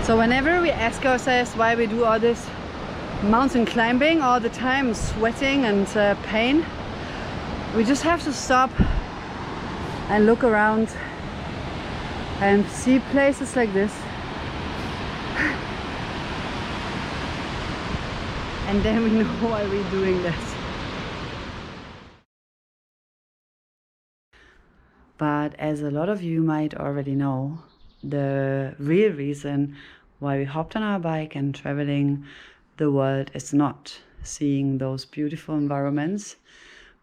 So whenever we ask ourselves why we do all this mountain climbing all the time, sweating and pain, we just have to stop and look around and see places like this. And then we know why we're doing this. But as a lot of you might already know, the real reason why we hopped on our bike and traveling the world is not seeing those beautiful environments,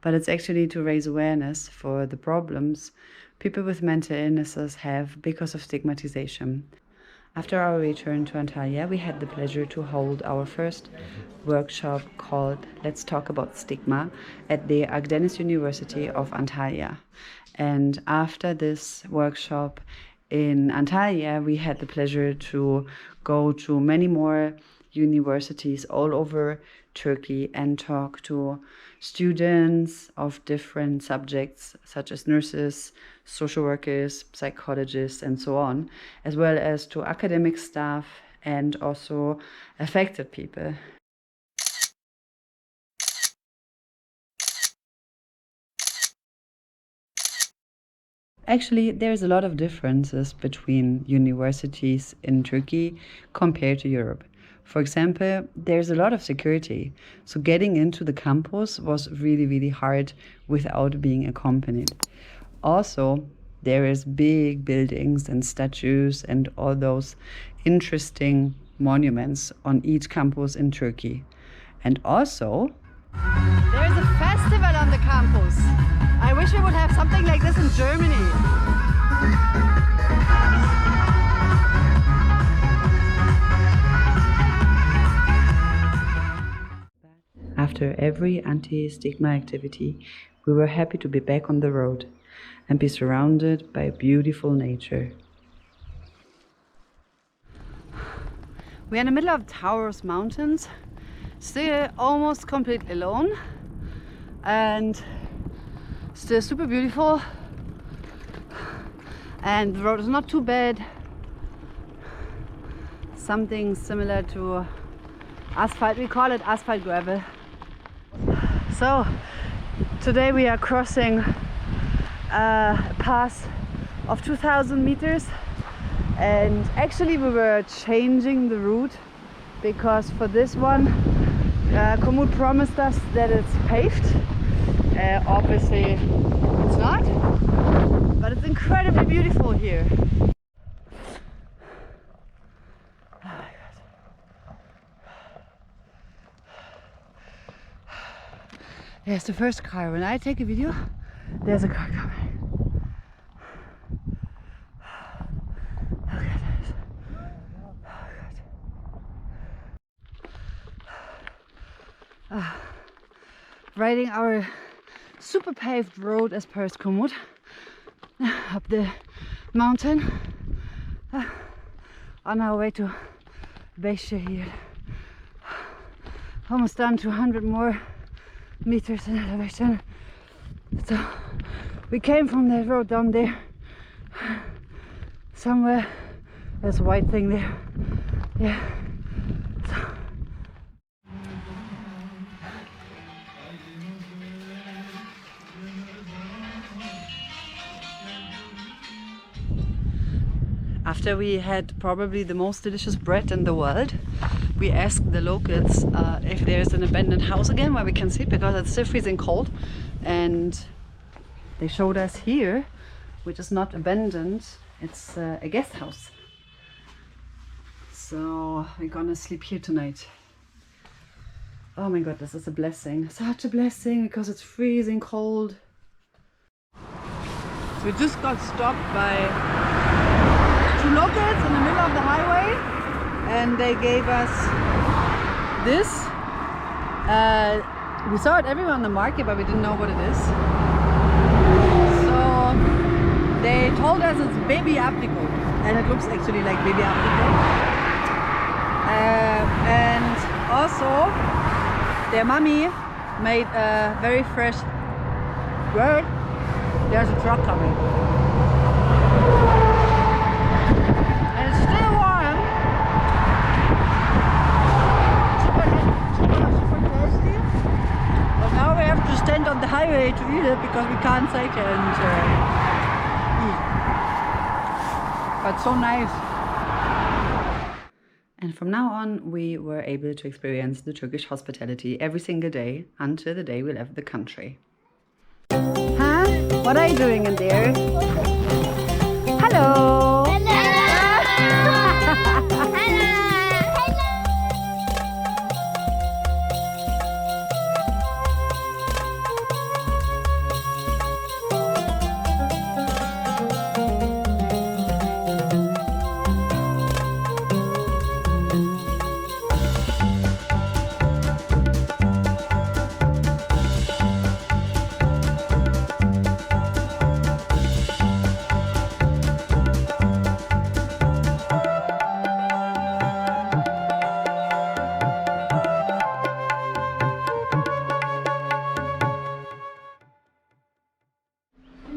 but it's actually to raise awareness for the problems people with mental illnesses have because of stigmatization. After our return to Antalya, we had the pleasure to hold our first workshop called Let's Talk About Stigma at the Akdeniz University of Antalya. And after this workshop in Antalya, we had the pleasure to go to many more universities all over Turkey and talk to students of different subjects such as nurses, social workers, psychologists, and so on, as well as to academic staff and also affected people. Actually, there's a lot of differences between universities in Turkey compared to Europe. For example, there's a lot of security, so getting into the campus was really hard without being accompanied. Also, there is big buildings and statues and all those interesting monuments on each campus in Turkey. And also, there's a festival on the campus. I wish we would have something like this in Germany. After every anti-stigma activity, we were happy to be back on the road and be surrounded by beautiful nature. We're in the middle of Taurus Mountains, still almost completely alone, and still super beautiful, and the road is not too bad. Something similar to asphalt, we call it asphalt gravel. So today we are crossing a pass of 2,000 meters, and actually we were changing the route because for this one Komoot promised us that it's paved. Obviously it's not, but it's incredibly beautiful here. There's the first car. When I take a video, there's a car coming. Look at this. Oh God. Riding our super paved road as per Komoot up the mountain on our way to Beşehir. Almost done, 200 more meters in elevation. So we came from that road down there somewhere. There's a white thing there. Yeah. So. After we had probably the most delicious bread in the world, we asked the locals if there's an abandoned house again where we can sit, because it's still freezing cold, and they showed us here, which is not abandoned, it's a guest house. So we're gonna sleep here tonight. Oh my god, this is a blessing, such a blessing, because it's freezing cold. So we just got stopped by two locals in the middle of the highway, and they gave us this. We saw it everywhere on the market, but we didn't know what it is. So they told us it's baby apricot, and it looks actually like baby apricot. And also their mommy made a very fresh bread. There's a truck coming. And it's still warm. because we can't cycle and but so nice. And from now on, we were able to experience the Turkish hospitality every single day until the day we left the country. Huh? What are you doing in there? Hello!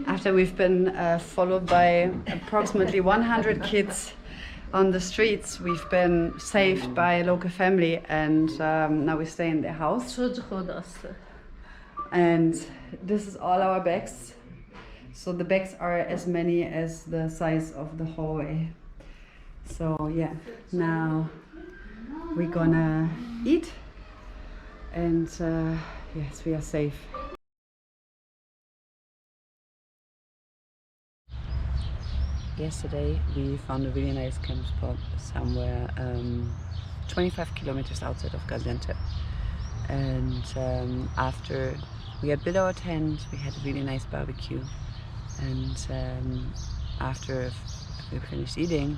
After we've been followed by approximately 100 kids on the streets, we've been saved by a local family, and now we stay in their house. And this is all our bags. So the bags are as many as the size of the hallway. So yeah, now we're gonna eat, and yes, we are safe. Yesterday we found a really nice camp spot somewhere 25 kilometers outside of Gaziantep, and after we had built our tent, we had a really nice barbecue, and after we finished eating,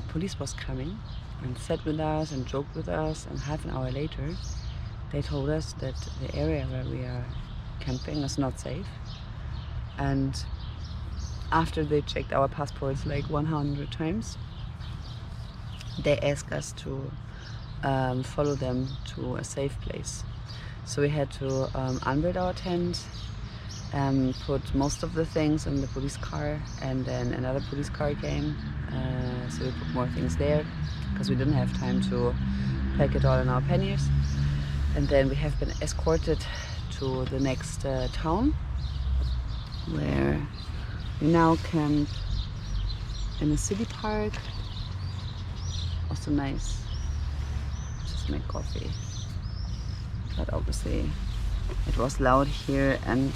police was coming and sat with us and joked with us, and half an hour later they told us that the area where we are camping is not safe. And after they checked our passports like 100 times, they asked us to follow them to a safe place. So we had to unbuild our tent, put most of the things in the police car, and then another police car came, so we put more things there because we didn't have time to pack it all in our panniers. And then we have been escorted to the next town, where we now camp in a city park. Also nice, just make coffee. But obviously it was loud here, and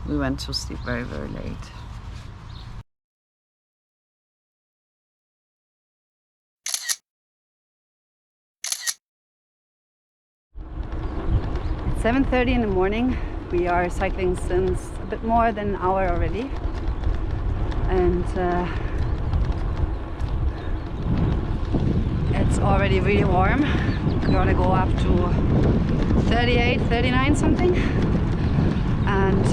we went to sleep very, very late. It's 7:30 in the morning. We are cycling since a bit more than an hour already, and it's already really warm. We're gonna go up to 38, 39 something, and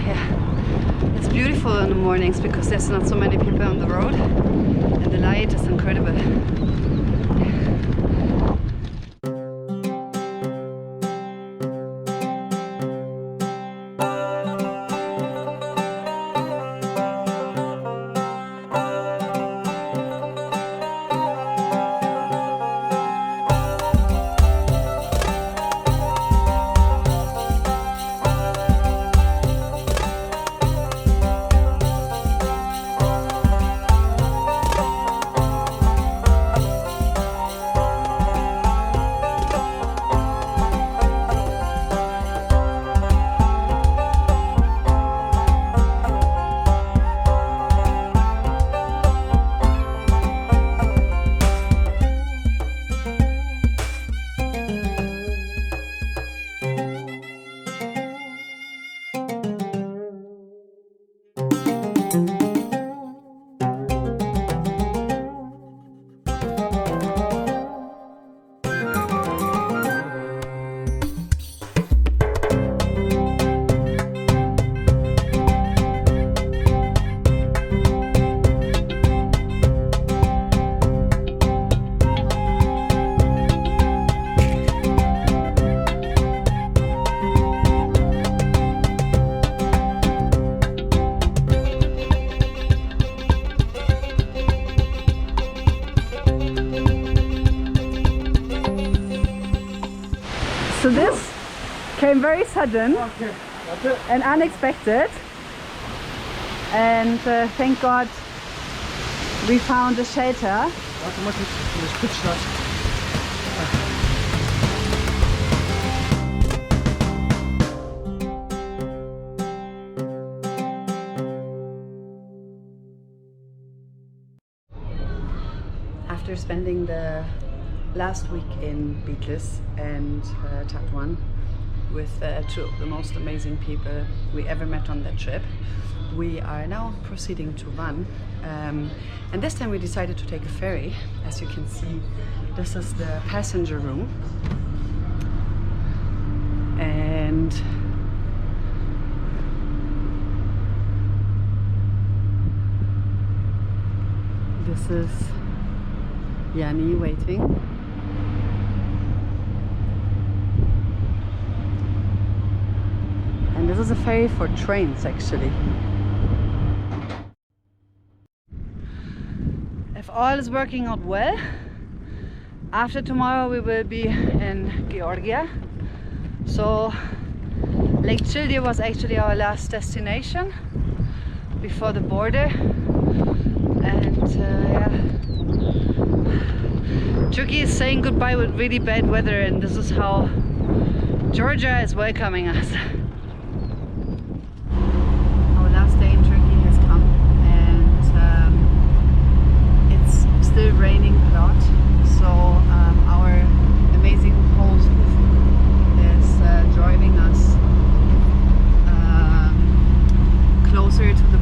yeah, it's beautiful in the mornings because there's not so many people on the road, and the light is incredible. So this came very sudden. and unexpected. And thank God we found a shelter. After spending the last week in Bitlis and Tatwan with two of the most amazing people we ever met on that trip, we are now proceeding to Van, and this time we decided to take a ferry. As you can see, this is the passenger room, and this is Yanni waiting. And this is a ferry for trains actually. If all is working out well, after tomorrow we will be in Georgia. So Lake Childe was actually our last destination before the border. And yeah, Turkey is saying goodbye with really bad weather, and this is how Georgia is welcoming us. Our last day in Turkey has come, and it's still raining a lot. So our amazing host is driving us closer to the